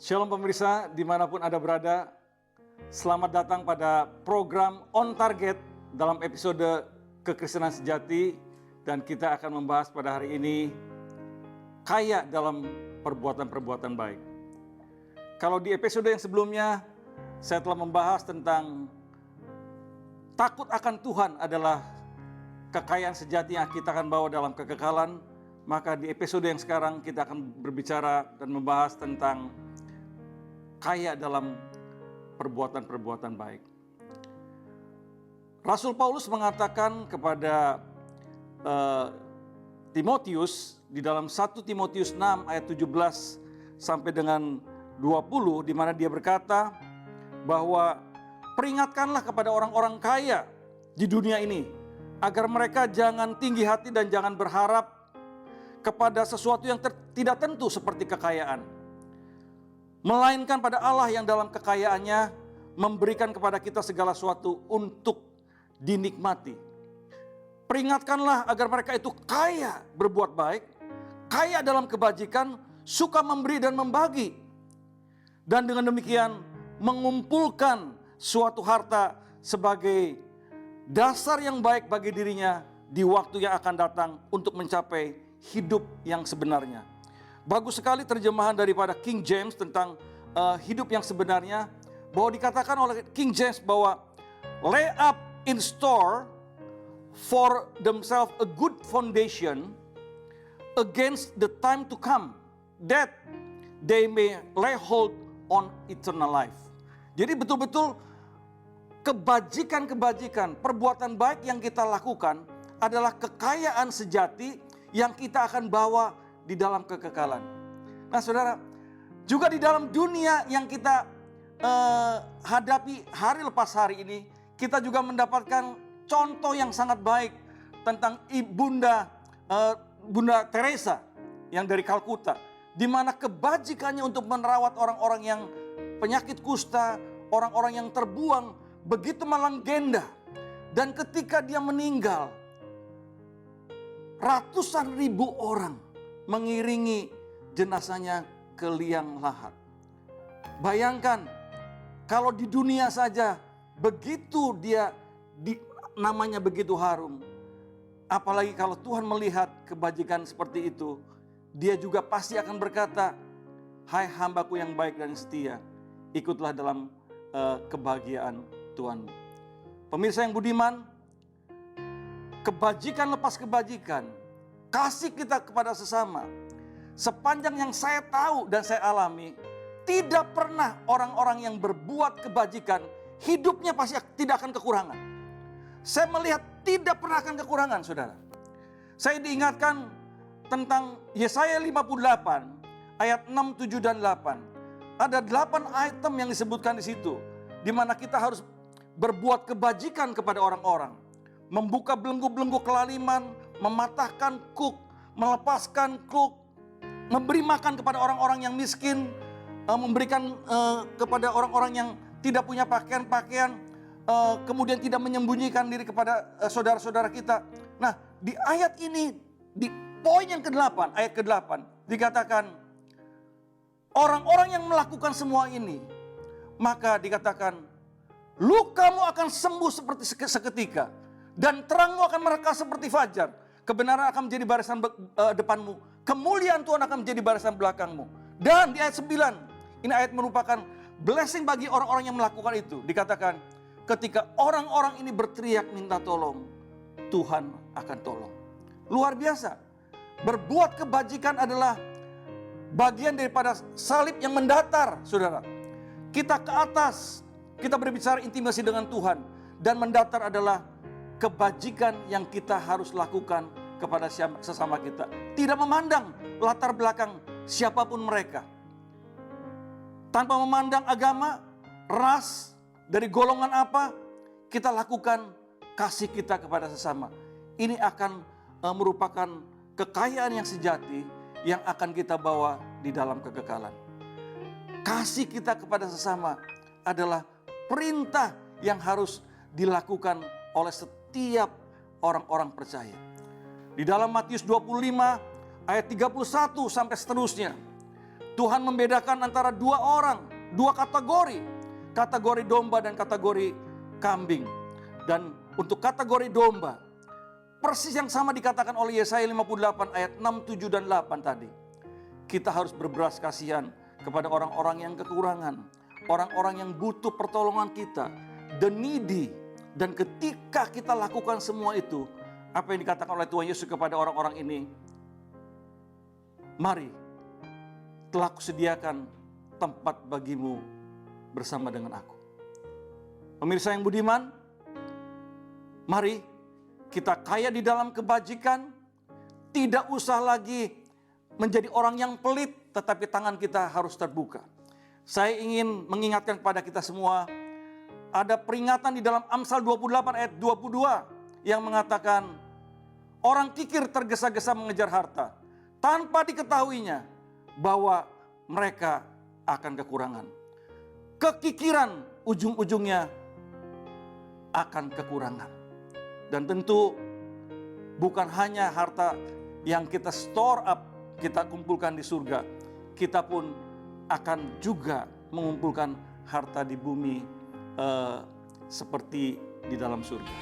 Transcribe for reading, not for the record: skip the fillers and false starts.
Shalom pemirsa, dimanapun Anda berada, selamat datang pada program On Target dalam episode Kekristenan Sejati. Dan kita akan membahas pada hari ini, kaya dalam perbuatan-perbuatan baik. Kalau di episode yang sebelumnya, saya telah membahas tentang takut akan Tuhan adalah kekayaan sejati yang kita akan bawa dalam kekekalan. Maka di episode yang sekarang kita akan berbicara dan membahas tentang kaya dalam perbuatan-perbuatan baik. Rasul Paulus mengatakan kepada Timotius di dalam 1 Timotius 6 ayat 17 sampai dengan 20, di mana dia berkata bahwa peringatkanlah kepada orang-orang kaya di dunia ini agar mereka jangan tinggi hati dan jangan berharap kepada sesuatu yang tidak tentu seperti kekayaan, melainkan pada Allah yang dalam kekayaannya memberikan kepada kita segala sesuatu untuk dinikmati. Peringatkanlah agar mereka itu kaya berbuat baik, kaya dalam kebajikan, suka memberi dan membagi. Dan dengan demikian mengumpulkan suatu harta sebagai dasar yang baik bagi dirinya di waktu yang akan datang untuk mencapai hidup yang sebenarnya. Bagus sekali terjemahan daripada King James tentang hidup yang sebenarnya, bahwa dikatakan oleh King James bahwa lay up in store for themselves a good foundation against the time to come, that they may lay hold on eternal life. Jadi betul-betul kebajikan-kebajikan, perbuatan baik yang kita lakukan adalah kekayaan sejati yang kita akan bawa di dalam kekekalan. Nah saudara, juga di dalam dunia yang kita hadapi hari lepas hari ini, kita juga mendapatkan contoh yang sangat baik tentang Bunda Teresa yang dari Kalkuta, di mana kebajikannya untuk merawat orang-orang yang penyakit kusta, orang-orang yang terbuang, begitu melenggenda. Dan ketika dia meninggal, ratusan ribu orang mengiringi jenazahnya ke liang lahat. Bayangkan kalau di dunia saja begitu dia namanya begitu harum, apalagi kalau Tuhan melihat kebajikan seperti itu, dia juga pasti akan berkata, hai hambaku yang baik dan setia, ikutlah dalam kebahagiaan Tuhanmu. Pemirsa yang budiman, kebajikan lepas kebajikan, kasih kita kepada sesama, sepanjang yang saya tahu dan saya alami, tidak pernah orang-orang yang berbuat kebajikan hidupnya pasti tidak akan kekurangan. Saya melihat tidak pernah akan kekurangan, saudara. Saya diingatkan tentang Yesaya 58 ayat 6, 7 dan 8. Ada 8 item yang disebutkan di situ, di mana kita harus berbuat kebajikan kepada orang-orang, membuka belenggu-belenggu kelaliman, mematahkan kuk, melepaskan kuk, memberi makan kepada orang-orang yang miskin, memberikan kepada orang-orang yang tidak punya pakaian-pakaian, kemudian tidak menyembunyikan diri kepada saudara-saudara kita. Nah, di ayat ini, di poin yang ke-8, ayat ke-8, dikatakan orang-orang yang melakukan semua ini, maka dikatakan lukamu akan sembuh seperti seketika, dan terangmu akan mereka seperti fajar. Kebenaran akan menjadi barisan depanmu, kemuliaan Tuhan akan menjadi barisan belakangmu. Dan di ayat 9, ini ayat merupakan blessing bagi orang-orang yang melakukan itu. Dikatakan ketika orang-orang ini berteriak minta tolong, Tuhan akan tolong. Luar biasa. Berbuat kebajikan adalah bagian daripada salib yang mendatar, saudara. Kita ke atas, kita berbicara intimasi dengan Tuhan, dan mendatar adalah kebajikan yang kita harus lakukan kepada sesama kita. Tidak memandang latar belakang siapapun mereka. Tanpa memandang agama, ras, dari golongan apa, kita lakukan kasih kita kepada sesama. Ini akan merupakan kekayaan yang sejati yang akan kita bawa di dalam kekekalan. Kasih kita kepada sesama adalah perintah yang harus dilakukan oleh setiap orang-orang percaya. Di dalam Matius 25 ayat 31 sampai seterusnya, Tuhan membedakan antara dua orang, dua kategori. Kategori domba dan kategori kambing. Dan untuk kategori domba, persis yang sama dikatakan oleh Yesaya 58 ayat 6, 7, dan 8 tadi. Kita harus berbelas kasihan kepada orang-orang yang kekurangan. Orang-orang yang butuh pertolongan kita. The needy. Dan ketika kita lakukan semua itu, apa yang dikatakan oleh Tuhan Yesus kepada orang-orang ini? Mari, telah kusediakan tempat bagimu bersama dengan aku. Pemirsa yang budiman, mari kita kaya di dalam kebajikan, tidak usah lagi menjadi orang yang pelit, tetapi tangan kita harus terbuka. Saya ingin mengingatkan kepada kita semua, ada peringatan di dalam Amsal 28 ayat 22 yang mengatakan, orang kikir tergesa-gesa mengejar harta, tanpa diketahuinya bahwa mereka akan kekurangan. Kekikiran ujung-ujungnya akan kekurangan. Dan tentu bukan hanya harta yang kita store up, kita kumpulkan di surga. Kita pun akan juga mengumpulkan harta di bumi seperti di dalam surga.